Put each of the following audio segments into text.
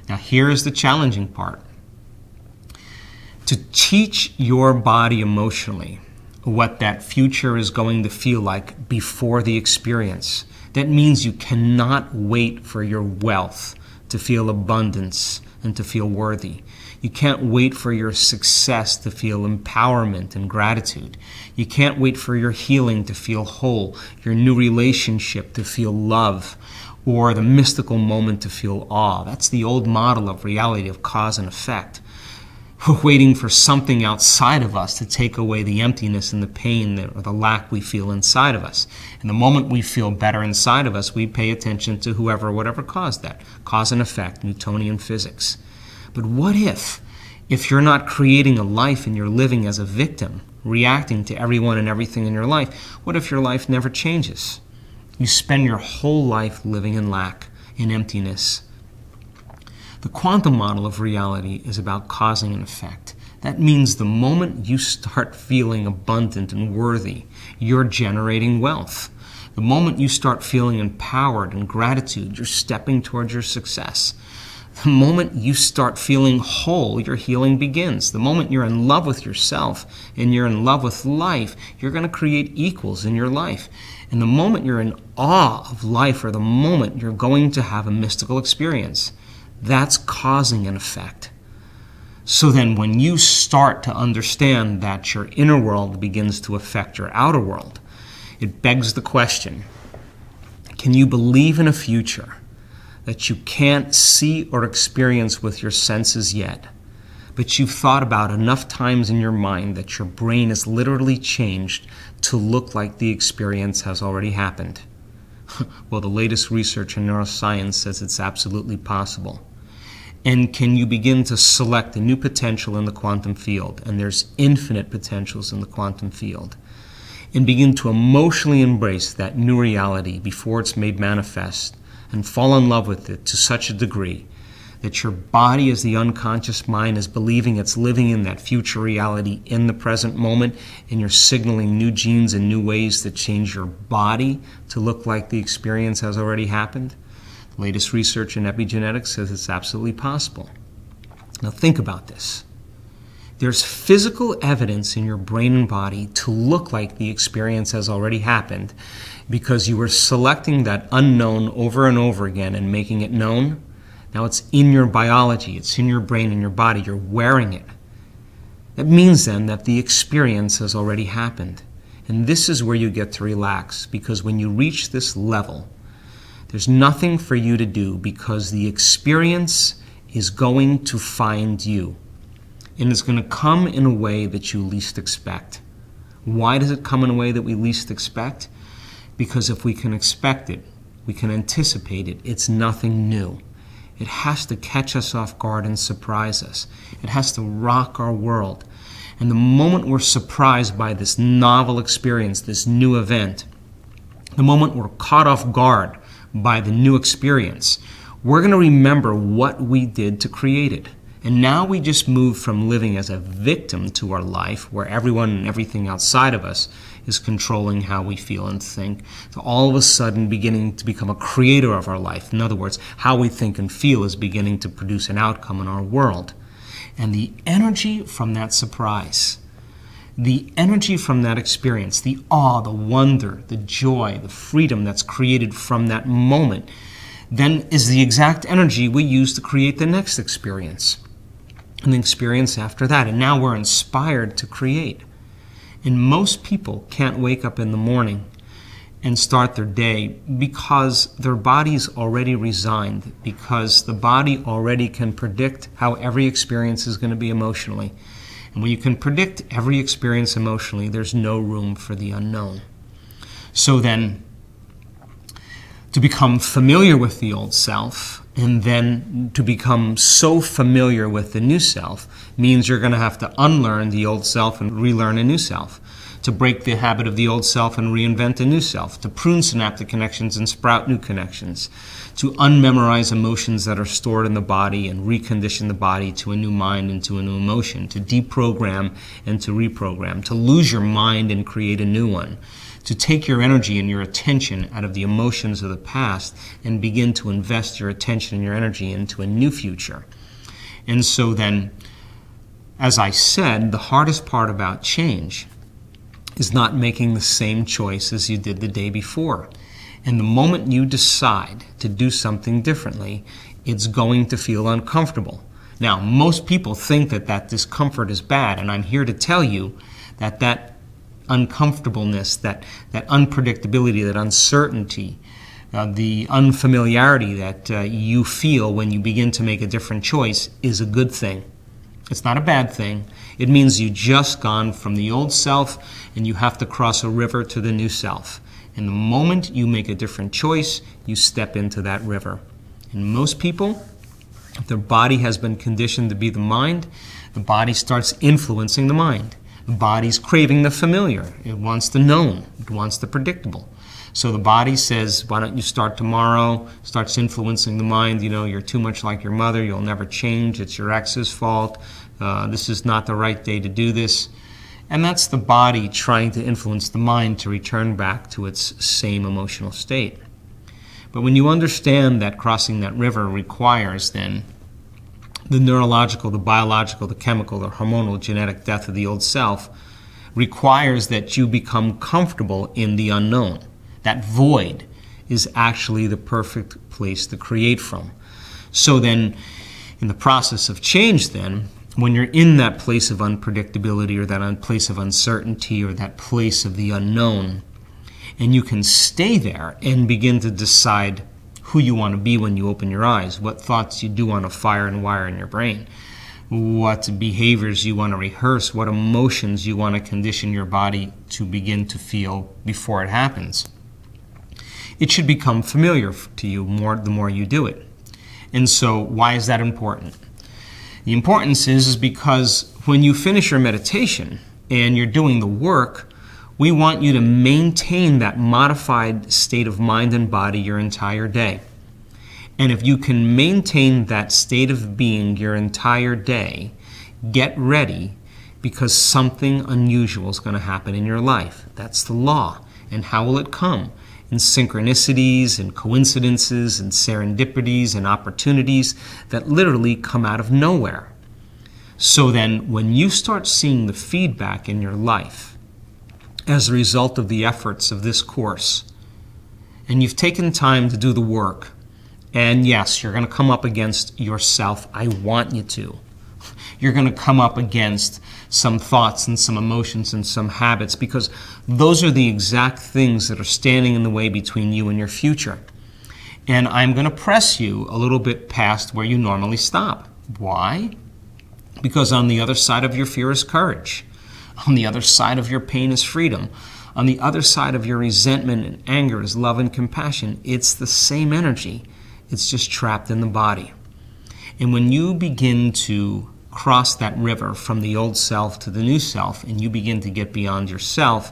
Now here's the challenging part. To teach your body emotionally what that future is going to feel like before the experience, that means you cannot wait for your wealth to feel abundance and to feel worthy. You can't wait for your success to feel empowerment and gratitude. You can't wait for your healing to feel whole, your new relationship to feel love, or the mystical moment to feel awe. That's the old model of reality, of cause and effect. We're waiting for something outside of us to take away the emptiness and the pain or the lack we feel inside of us. And the moment we feel better inside of us, we pay attention to whoever or whatever caused that. Cause and effect, Newtonian physics. But what if you're not creating a life and you're living as a victim, reacting to everyone and everything in your life? What if your life never changes? You spend your whole life living in lack, in emptiness. The quantum model of reality is about causing an effect. That means the moment you start feeling abundant and worthy, you're generating wealth. The moment you start feeling empowered and gratitude, you're stepping towards your success. The moment you start feeling whole, your healing begins. The moment you're in love with yourself and you're in love with life, you're going to create equals in your life. And the moment you're in awe of life, or the moment you're going to have a mystical experience, that's causing an effect. So then when you start to understand that your inner world begins to affect your outer world, it begs the question, can you believe in a future that you can't see or experience with your senses yet, but you've thought about enough times in your mind that your brain is literally changed to look like the experience has already happened? Well, the latest research in neuroscience says it's absolutely possible. And can you begin to select a new potential in the quantum field? And there's infinite potentials in the quantum field. And begin to emotionally embrace that new reality before it's made manifest, and fall in love with it to such a degree that your body, as the unconscious mind, is believing it's living in that future reality in the present moment, and you're signaling new genes and new ways that change your body to look like the experience has already happened. The latest research in epigenetics says it's absolutely possible. Now think about this. There's physical evidence in your brain and body to look like the experience has already happened because you were selecting that unknown over and over again and making it known. Now it's in your biology, it's in your brain and your body, you're wearing it. That means then that the experience has already happened. And this is where you get to relax, because when you reach this level, there's nothing for you to do, because the experience is going to find you. And it's going to come in a way that you least expect. Why does it come in a way that we least expect? Because if we can expect it, we can anticipate it, it's nothing new. It has to catch us off guard and surprise us. It has to rock our world. And the moment we're surprised by this novel experience, this new event, the moment we're caught off guard by the new experience, we're going to remember what we did to create it. And now we just move from living as a victim to our life, where everyone and everything outside of us is controlling how we feel and think, to all of a sudden beginning to become a creator of our life. In other words, how we think and feel is beginning to produce an outcome in our world. And the energy from that surprise, the energy from that experience, the awe, the wonder, the joy, the freedom that's created from that moment, then is the exact energy we use to create the next experience. And the experience after that. And now we're inspired to create. And most people can't wake up in the morning and start their day because their body's already resigned, because the body already can predict how every experience is going to be emotionally. And when you can predict every experience emotionally, there's no room for the unknown. So then, to become familiar with the old self, and then to become so familiar with the new self, means you're going to have to unlearn the old self and relearn a new self. To break the habit of the old self and reinvent a new self. To prune synaptic connections and sprout new connections. To unmemorize emotions that are stored in the body and recondition the body to a new mind and to a new emotion. To deprogram and to reprogram. To lose your mind and create a new one. to take your energy and your attention out of the emotions of the past and begin to invest your attention and your energy into a new future. And so then, as I said, the hardest part about change is not making the same choice as you did the day before. And the moment you decide to do something differently, it's going to feel uncomfortable. Now, most people think that that discomfort is bad, and I'm here to tell you that that uncomfortableness, that unpredictability, that uncertainty, the unfamiliarity that you feel when you begin to make a different choice is a good thing. It's not a bad thing. It means you just gone from the old self and you have to cross a river to the new self. And the moment you make a different choice, you step into that river. And most people, if their body has been conditioned to be the mind, the body starts influencing the mind. The body's craving the familiar. It wants the known. It wants the predictable. So the body says, why don't you start tomorrow? Starts influencing the mind. You know, you're too much like your mother. You'll never change. It's your ex's fault. This is not the right day to do this. And that's the body trying to influence the mind to return back to its same emotional state. But when you understand that crossing that river requires then the neurological, the biological, the chemical, the hormonal, genetic death of the old self, requires that you become comfortable in the unknown. That void is actually the perfect place to create from. So then, in the process of change then, when you're in that place of unpredictability or that place of uncertainty or that place of the unknown, and you can stay there and begin to decide who you want to be when you open your eyes, what thoughts you do want to fire and wire in your brain, what behaviors you want to rehearse, what emotions you want to condition your body to begin to feel before it happens. It should become familiar to you the more you do it. And so why is that important? The importance is because when you finish your meditation and you're doing the work, we want you to maintain that modified state of mind and body your entire day. And if you can maintain that state of being your entire day, get ready because something unusual is going to happen in your life. That's the law. And how will it come? In synchronicities and coincidences and serendipities and opportunities that literally come out of nowhere. So then when you start seeing the feedback in your life as a result of the efforts of this course, and you've taken time to do the work, and yes, you're going to come up against yourself. I want you to. You're going to come up against some thoughts and some emotions and some habits because those are the exact things that are standing in the way between you and your future. And I'm going to press you a little bit past where you normally stop. Why? Because on the other side of your fear is courage. On the other side of your pain is freedom. On the other side of your resentment and anger is love and compassion. It's the same energy. It's just trapped in the body. And when you begin to cross that river from the old self to the new self, and you begin to get beyond yourself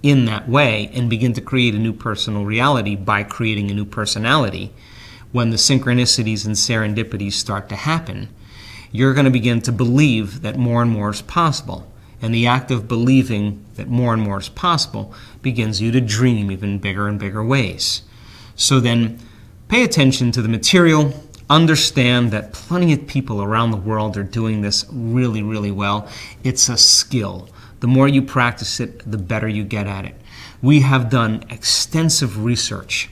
in that way and begin to create a new personal reality by creating a new personality, when the synchronicities and serendipities start to happen, you're going to begin to believe that more and more is possible. And the act of believing that more and more is possible begins you to dream even bigger and bigger ways. So then, pay attention to the material. Understand that plenty of people around the world are doing this really, really well. It's a skill. The more you practice it, the better you get at it. We have done extensive research,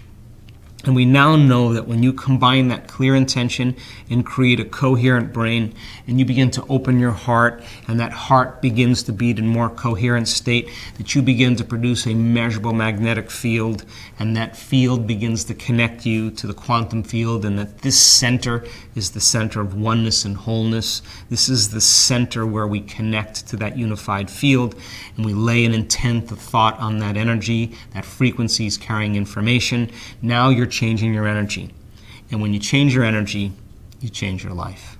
and we now know that when you combine that clear intention and create a coherent brain, and you begin to open your heart, and that heart begins to beat in more coherent state, that you begin to produce a measurable magnetic field, and that field begins to connect you to the quantum field, and that this center is the center of oneness and wholeness. This is the center where we connect to that unified field, and we lay an intent of thought on that energy. That frequency is carrying information. Now you're changing your energy. And when you change your energy, you change your life.